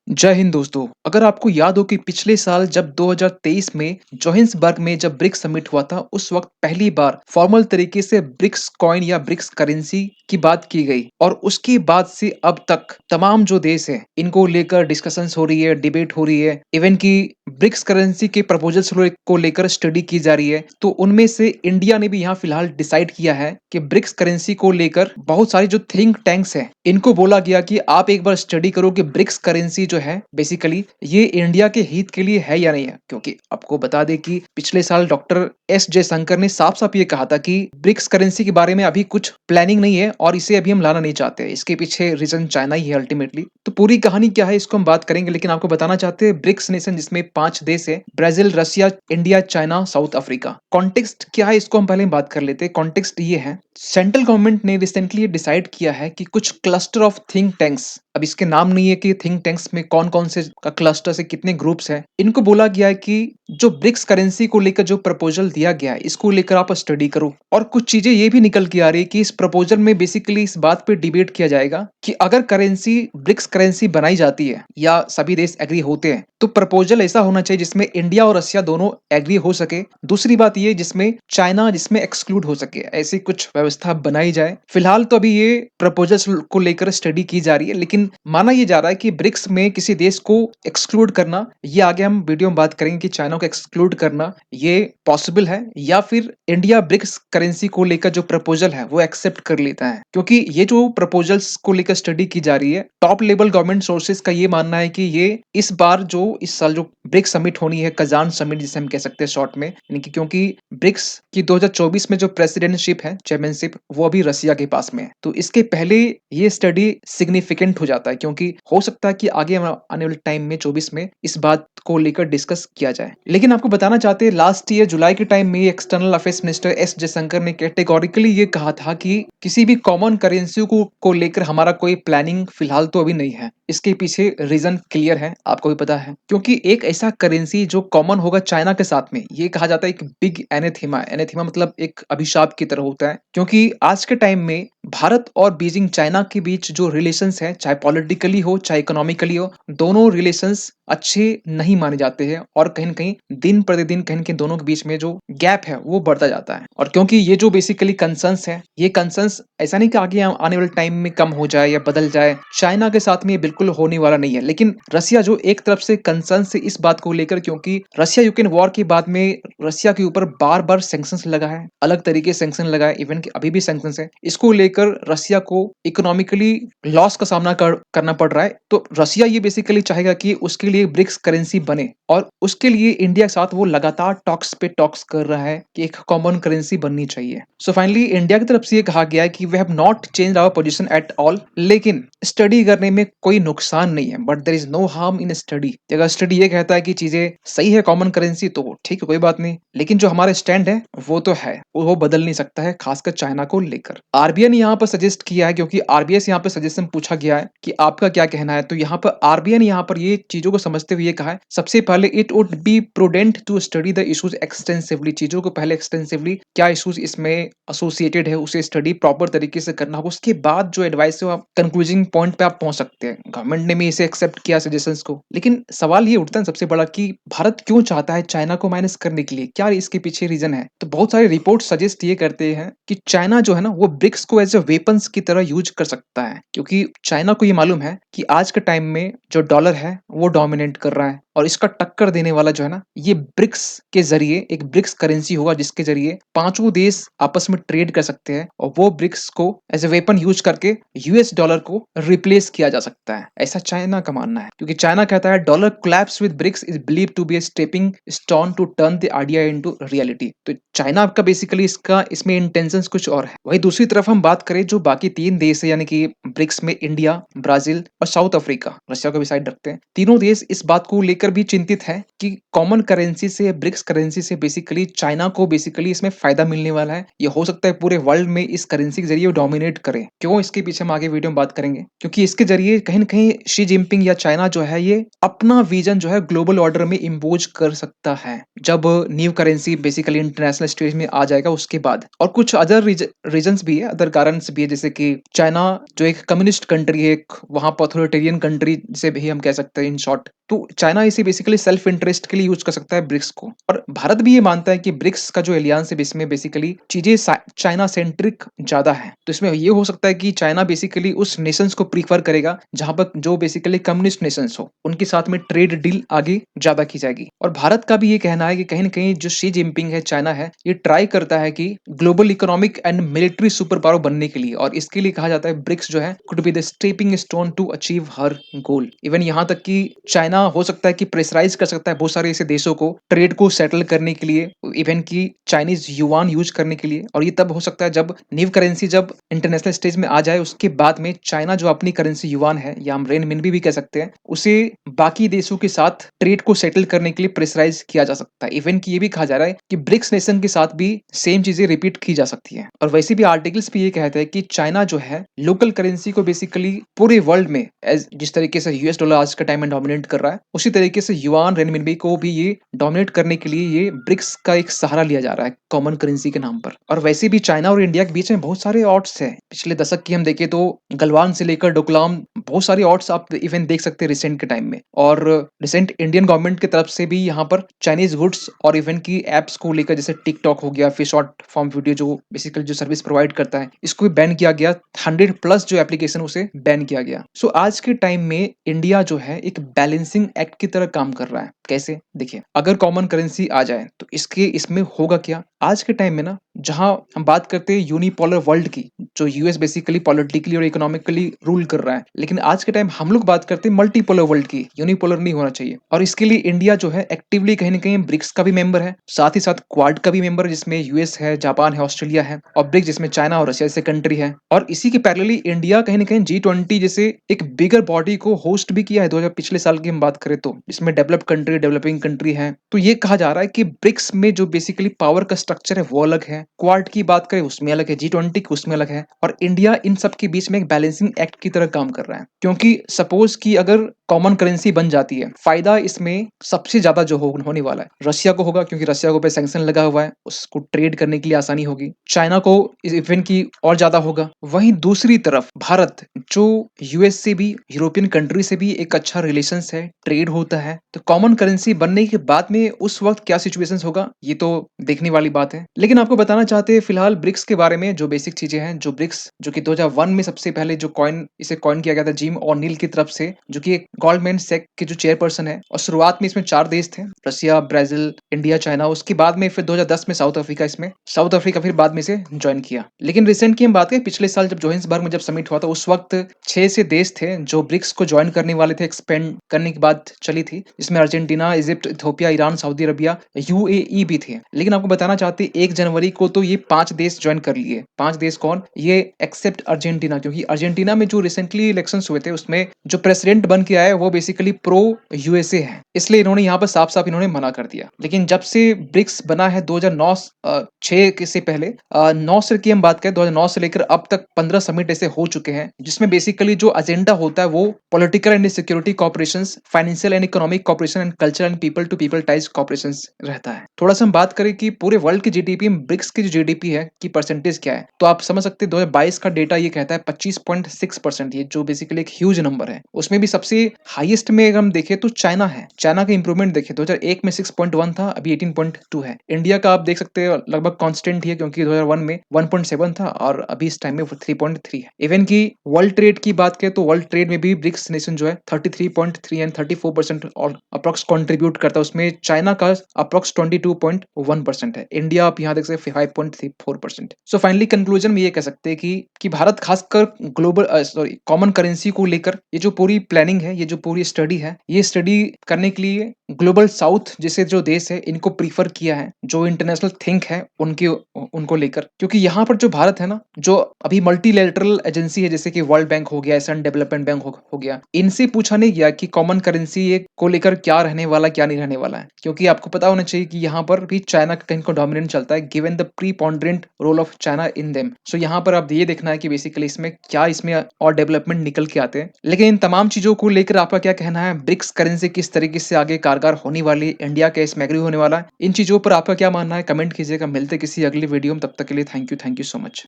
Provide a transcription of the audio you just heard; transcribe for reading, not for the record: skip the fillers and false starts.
जय हिंद दोस्तों। अगर आपको याद हो कि पिछले साल जब 2023 में जोहान्सबर्ग में जब ब्रिक्स समिट हुआ था, उस वक्त पहली बार फॉर्मल तरीके से ब्रिक्स कॉइन या ब्रिक्स करेंसी की बात की गई और उसके बाद से अब तक तमाम जो देश हैं इनको लेकर डिस्कशंस हो रही है, डिबेट हो रही है, इवन की ब्रिक्स करेंसी के प्रपोजल्स को लेकर स्टडी की जा रही है। तो उनमें से इंडिया ने भी यहाँ फिलहाल डिसाइड किया है कि ब्रिक्स करेंसी को लेकर बहुत सारी जो थिंक टैंक्स हैं इनको बोला गया कि आप एक बार स्टडी करो कि ब्रिक्स करेंसी जो है बेसिकली ये इंडिया के हित के लिए है या नहीं है। क्योंकि आपको बता दें कि पिछले साल डॉक्टर एस जयशंकर ने साफ साफ ये कहा था कि ब्रिक्स करेंसी के बारे में अभी कुछ प्लानिंग नहीं है और इसे अभी हम लाना नहीं चाहते। इसके पीछे रीजन चाइना ही है अल्टीमेटली। तो पूरी कहानी क्या है इसको हम बात करेंगे, लेकिन आपको बताना चाहते हैं ब्रिक्स नेशन जिसमें 5 देश है, Brazil, Russia, India, China, south Africa. Context क्या है इसको हम पहले बात कर लेते हैं। कॉन्टेक्स्ट ये है, सेंट्रल गवर्नमेंट ने रिसेंटली डिसाइड किया है कि कुछ क्लस्टर ऑफ थिंक टैंक्स, अब इसके नाम नहीं है कि थिंक टैंक्स में कौन कौन से का क्लस्टर से कितने ग्रुप्स हैं, इनको बोला गया है कि जो ब्रिक्स करेंसी को लेकर जो प्रपोजल दिया गया है इसको लेकर आप स्टडी करो। और कुछ चीजें ये भी निकल के आ रही है कि इस प्रपोजल में बेसिकली इस बात पे डिबेट किया जाएगा कि अगर करेंसी ब्रिक्स करेंसी बनाई जाती है या सभी देश एग्री होते हैं तो प्रपोजल ऐसा होना चाहिए जिसमें इंडिया और रशिया दोनों एग्री हो सके। दूसरी बात ये जिसमें चाइना जिसमें एक्सक्लूड हो सके, ऐसी कुछ व्यवस्था बनाई जाए। फिलहाल तो अभी ये प्रपोजल्स को लेकर स्टडी की जा रही है, लेकिन माना ये जा रहा है कि ब्रिक्स में किसी देश को एक्सक्लूड करना, ये आगे हम वीडियो में बात करेंगे कि चाइना को एक्सक्लूड करना ये पॉसिबल है या फिर इंडिया ब्रिक्स करेंसी को लेकर जो प्रपोजल है वो एक्सेप्ट कर लेता है। क्योंकि ये जो प्रपोजल्स को लेकर स्टडी की जा रही है, टॉप लेवल गवर्नमेंट सोर्सेज का ये मानना है कि ये इस बार जो इस साल जो ब्रिक्स समिट होनी है, कजान समिट जिसे हम कह सकते हैं शॉर्ट में, यानी कि क्योंकि ब्रिक्स की 2024 में जो प्रेसिडेंटशिप है, चेयरमैनशिप, वो अभी रशिया के पास में है। तो इसके पहले ये स्टडी सिग्निफिकेंट हो जाता है क्योंकि हो सकता है कि आगे आने वाले टाइम में 24 में इस बात को लेकर डिस्कस किया जाए। लेकिन आपको बताना चाहते हैं, लास्ट ईयर जुलाई के टाइम में external affairs minister S Jaishankar ने कैटेगोरिकली ये कहा था कि किसी भी कॉमन करेंसी को लेकर हमारा कोई प्लानिंग फिलहाल तो अभी नहीं है। इसके पीछे रीजन क्लियर है, आपको भी पता है। क्योंकि एक ऐसा करेंसी जो कॉमन होगा चाइना के साथ में, ये कहा जाता है एक बिग एनेथेमा। एनेथेमा मतलब एक अभिशाप की तरह होता है, क्योंकि आज के टाइम में भारत और बीजिंग चाइना के बीच जो रिलेशंस है, चाहे पॉलिटिकली हो चाहे इकोनॉमिकली हो, दोनों रिलेशंस अच्छे नहीं माने जाते हैं और कहीं न कहीं दिन प्रतिदिन कहीं न कहीं दोनों के बीच में जो गैप है वो बढ़ता जाता है। और क्योंकि ये जो बेसिकली कंसर्न्स है, ये कंसर्न्स ऐसा नहीं कि आगे आने वाले टाइम में कम हो जाए या बदल जाए, चाइना के साथ में ये बिल्कुल होने वाला नहीं है। लेकिन रसिया जो एक तरफ से कंसर्न से इस बात को लेकर, क्योंकि रशिया यूक्रेन वॉर के बाद में रसिया के ऊपर बार-बार सैंक्शंस लगा है, अलग तरीके से सैंक्शन लगा है, इवन कि अभी भी सैंक्शंस है। इसको लेकर रसिया को इकोनॉमिकली लॉस का सामना करना पड़ रहा है। तो रसिया ये बेसिकली चाहेगा कि उसके लिए ब्रिक्स करेंसी बने और उसके लिए इंडिया के साथ वो लगातार टॉक्स पे टॉक्स कर रहा है कि एक कॉमन करेंसी बननी चाहिए। सो फाइनली इंडिया की तरफ से ये कहा गया है कि we have not change our position at all, लेकिन स्टडी करने में कोई नुकसान नहीं है। But there is no harm in study. अगर स्टडी ये कहता है कि चीजें सही है कॉमन करेंसी तो ठीक है, कोई बात नहीं, लेकिन जो हमारा स्टैंड है वो तो है, वो बदल नहीं सकता है, खासकर चाइना को लेकर। आरबीआई ने यहाँ पर सजेस्ट किया है, क्योंकि आरबीआई से यहाँ पर सजेशन पूछा गया है कि आपका क्या कहना है, तो यहाँ पर आरबीआई ने यहाँ पर ये चीजों को समझते हुए ये कहा है, सबसे पहले it would be prudent to study the issues extensively. चीजों को पहले एक्सटेंसिवली क्या इश्यूज इसमें एसोसिएटेड है उसे स्टडी प्रॉपर तरीके से करना होगा। उसके बाद जो एडवाइस है आप कंक्लूजिंग पॉइंट पे आप पहुंच सकते हैं। गवर्नमेंट ने भी इसे एक्सेप्ट किया सजेशंस को, लेकिन सवाल ये उठता है सबसे बड़ा कि भारत क्यों चाहता है चाइना को माइनस करने के लिए, क्या इसके पीछे रीजन है। तो बहुत सारे रिपोर्ट सजेस्ट ये करते हैं कि चाइना जो है ना वो ब्रिक्स को एज ए वेपन्स की तरह यूज कर सकता है, क्योंकि चाइना को ये मालूम है कि आज के टाइम में जो डॉलर है वो डोमिनेट कर रहा है और इसका टक्कर देने वाला जो है ना ये ब्रिक्स के जरिए एक ब्रिक्स करेंसी होगा जिसके जरिए पांचों देश आपस में ट्रेड कर सकते हैं और वो ब्रिक्स को एज ए वेपन यूज करके यूएस डॉलर को रिप्लेस किया जा सकता है, ऐसा चाइना का मानना है। क्योंकि चाइना कहता है dollar collapse with BRICS is believe to be a stepping stone to turn the idea into reality. तो चाइना का बेसिकली इसका इसमें इंटेंशंस कुछ और है। वही दूसरी तरफ हम बात करें जो बाकी 3 देश है, यानी कि ब्रिक्स में इंडिया, ब्राजील और साउथ अफ्रीका, रशिया को भी साइड रखते हैं, तीनों देश इस बात को लेकर लेकर भी चिंतित है कि कॉमन करेंसी से, ब्रिक्स करेंसी से बेसिकली चाइना को बेसिकली इसमें फ़ायदा मिलने वाला है। ये हो सकता है पूरे वर्ल्ड में इस करेंसी के ज़रिए वो डोमिनेट करे। क्यों? इसके पीछे हम आगे वीडियो में बात करेंगे। क्योंकि इसके ज़रिए कहीं न कहीं शी जिनपिंग या चाइना जो है ये अपना विज़न जो है ग्लोबल ऑर्डर में इम्पोज़ कर सकता है। जब new currency basically international stage में आ जाएगा उसके बाद। और कुछ अदर रीज़न्स भी है, अदर कारणस भी है, जैसे कि चाइना जो एक कम्युनिस्ट कंट्री है, एक वहाँ पर ऑथोरिटेरियन कंट्री जिसे भी हम कह सकते हैं इन शॉर्ट। तो चाइना इसे बेसिकली सेल्फ इंटरेस्ट के लिए यूज़ कर सकता है ब्रिक्स को। और भारत भी ये मानता है कि ब्रिक्स का जो एलियंस है इसमें बेसिकली चीज़ें चाइना सेंट्रिक ज़्यादा है। तो इसमें ये हो सकता है कि चाइना बेसिकली उस नेशंस को प्रीफर करेगा जहाँ पर जो बेसिकली कम्युनिस्ट नेशंस हो, उनके साथ में ट्रेड डील आगे ज़्यादा की जाएगी। और भारत का भी ये कहना है कि कहीं न कहीं जो शी जिनपिंग है, चाइना है, ये ट्राई करता है कि global economic and military super power बनने के लिए, और इसके लिए कहा जाता है ब्रिक्स जो है could be the stepping stone to achieve her goal. Even यहाँ तक कि चाइना हो सकता है कि प्रेशराइज कर सकता है बहुत सारे ऐसे देशों को ट्रेड को सेटल करने के लिए, इवन की चाइनीज युआन यूज करने के लिए। और ये तब हो सकता है जब न्यू करेंसी जब इंटरनेशनल स्टेज में आ जाए, उसके बाद में चाइना जो अपनी करेंसी युआन है या हम रेनमिनबी भी कह सकते हैं, उसे बाकी देशों के साथ ट्रेड को सेटल करने के लिए प्रेशराइज किया जा सकता है। इवन की ये भी कहा जा रहा है कि ब्रिक्स नेशन के साथ भी सेम चीजें रिपीट की जा सकती है। और वैसे भी आर्टिकल्स भी ये कहते हैं कि चाइना जो है लोकल करेंसी को बेसिकली पूरे वर्ल्ड में जिस तरीके से यूएस डॉलर आज के टाइम में डोमिनेट कर रहा है, उसी तरीके से युआन रेनमिनबी को भी ये डोमिनेट करने के लिए ये ब्रिक्स का एक सहारा लिया जा रहा है कॉमन करेंसी के नाम पर। और वैसे भी चाइना और इंडिया के बीच में बहुत सारे ऑड्स हैं। पिछले दशक की हम देखें तो गलवान से लेकर डोकलाम, बहुत सारे ऑड्स आप इवन देख सकते हैं रिसेंट के टाइम में। और रिसेंट इंडियन गवर्नमेंट की तरफ से भी यहाँ पर चाइनीज गुड्स और इवन की एप्स को लेकर, जैसे टिकटॉक हो गया, फिर शॉर्ट फॉर्म वीडियो जो बेसिकली जो सर्विस प्रोवाइड करता है, इसको भी बैन किया गया। 100+ जो एप्लीकेशन उसे बैन किया गया। सो आज के टाइम में इंडिया जो है एक बैलेंसिंग एक्ट की तरह काम कर रहा है। कैसे? देखिए, अगर कॉमन करेंसी आ जाए तो इसमें होगा क्या? आज के टाइम में ना, जहां हम बात करते हैं यूनिपोलर वर्ल्ड की, जो यूएस बेसिकली पॉलिटिकली और इकोनॉमिकली रूल कर रहा है, लेकिन आज के टाइम हम लोग बात करते हैं मल्टीपोलर वर्ल्ड की। यूनिपोलर नहीं होना चाहिए। और इसके लिए इंडिया जो है एक्टिवली कहीं ना कहीं ब्रिक्स का भी मेंबर है, साथ ही साथ क्वाड का भी मेंबर है, जिसमें यूएस है, जापान है, ऑस्ट्रेलिया है, और ब्रिक्स जिसमें चाइना और रशिया जैसे कंट्री है। और इसी के पैरेलली इंडिया कहीं ना कहीं G20 जैसे एक बिगर बॉडी को होस्ट भी किया है 2000 पिछले साल की हम बात करें तो, इसमें डेवलप्ड कंट्री, डेवलपिंग कंट्री है। तो ये कहा जा रहा है कि ब्रिक्स में जो बेसिकली पावर का स्ट्रक्चर है वो अलग है, क्वाड की बात करें उसमें अलग है, G20 की उसमें अलग है, और इंडिया इन सब के बीच में एक बैलेंसिंग एक्ट की तरह काम कर रहा है। क्योंकि सपोज कि अगर कॉमन करेंसी बन जाती है, फायदा इसमें सबसे ज्यादा जो होने वाला है रशिया को होगा, क्योंकि रशिया को पे सैंक्शन लगा हुआ है, उसको ट्रेड करने के लिए आसानी होगी। चाइना को इवन की और ज्यादा होगा। वहीं दूसरी तरफ भारत, जो यूएस से भी, यूरोपियन कंट्री से भी एक अच्छा रिलेशंस है, ट्रेड होता है, तो कॉमन करेंसी बनने के बाद में उस वक्त क्या सिचुएशन होगा ये तो देखने वाली बात है। लेकिन आपको बताना चाहते हैं फिलहाल ब्रिक्स के बारे में, जो बेसिक चीजें हैं, जो ब्रिक्स जो कि 2001 में सबसे पहले जो इसे कॉइन किया गया था जिम ऑ'नील की तरफ से, जो कि एक गोल्डमैन सैक के जो चेयरपर्सन है। और शुरुआत में इसमें 4 देश थे, रशिया, ब्राजील, इंडिया, चाइना। उसके बाद में फिर 2010 में साउथ अफ्रीका फिर बाद में से ज्वाइन किया। लेकिन रिसेंट की हम बात करें, पिछले साल जब जोहान्सबर्ग में जब समिट हुआ था, उस वक्त 6 से देश थे जो ब्रिक्स को ज्वाइन करने वाले थे। एक्सपेंड करने की बात चली थी, जिसमें Argentina, Egypt, Ethiopia, Iran, Saudi Arabia, UAE भी थे। लेकिन आपको बताना चाहते 1 जनवरी को तो ये 5 देश ज्वाइन कर लिए। 5 देश कौन? ये एक्सेप्ट अर्जेंटीना, क्योंकि अर्जेंटीना में जो रिसेंटली इलेक्शंस हुए थे उसमें जो प्रेसिडेंट बन के आया वो बेसिकली प्रो यूएसए है, इसलिए इन्होंने यहाँ पर साफ साफ इन्होंने मना कर दिया। लेकिन जब से ब्रिक्स बना है 2009 6 से पहले 9 से की हम बात करें, 2009 से लेकर अब तक 15 समिट ऐसे हो चुके हैं, जिसमें बेसिकली जो एजेंडा होता है वो political and security cooperation, financial and economic cooperation and cultural and people to people ties cooperation रहता है। थोड़ा सा हम बात करें कि पूरे वर्ल्ड की जीडीपी में ब्रिक्स की जो जीडीपी है की परसेंटेज क्या है, तो आप समझ सकते हैं 2022 का डेटा ये कहता है 25.6%, ये जो बेसिकली एक ह्यूज नंबर है। उसमें भी सबसे हाईएस्ट में अगर हम देखें तो चाइना है। चाइना का इंप्रूवमेंट देखें, 2001 में 6.1 था, अभी 18.2 है। इंडिया का आप देख सकते हैं लगभग कांस्टेंट ही है, क्योंकि 2001 में 1.7 था और अभी इस टाइम में 3.3 है। इवन की वर्ल्ड ट्रेड की बात करें तो वर्ल्ड ट्रेड में भी ब्रिक्स नेशन जो है 33.3 एंड 34% और अप्रॉक्स कंट्रीब्यूट करता है। उसमें चाइना का अप्रॉक्स 22.1% है। इंडिया आप यहाँ देख सकते हैं 5.34%। सो फाइनली कंक्लूजन में ये कह सकते हैं कि भारत खासकर ग्लोबल कॉमन करेंसी को लेकर ये जो पूरी प्लानिंग है, ये जो पूरी स्टडी है, ये स्टडी करने के लिए ग्लोबल साउथ जैसे जो देश है इनको प्रीफर किया है, जो इंटरनेशनल थिंक है उनको लेकर। क्योंकि यहाँ पर जो भारत है ना, जो अभी मल्टीलैटरल एजेंसी है, जैसे कि वर्ल्ड बैंक हो गया, एशियन डेवलपमेंट बैंक हो गया, गया। इनसे पूछा नहीं गया कि कॉमन करेंसी ये को लेकर क्या रहने वाला, क्या नहीं रहने वाला है। क्योंकि आपको पता होना चाहिए कि यहाँ पर भी चाइना का कहीं को डोमिनेंट चलता है given the preponderant role of China in them. So यहाँ पर अब ये देखना है कि बेसिकली इसमें और डेवलपमेंट निकल के आते हैं। लेकिन इन तमाम चीज़ों को लेकर आपका क्या कहना है? ब्रिक्स करेंसी किस तरीके से आगे कारगर होने वाली है? इंडिया क्या इसमें एग्री होने वाला है? इन चीज़ों पर आपका क्या मानना है? कमेंट कीजिएगा। मिलते हैं किसी अगली वीडियो में, तब तक के लिए थैंक यू सो मच।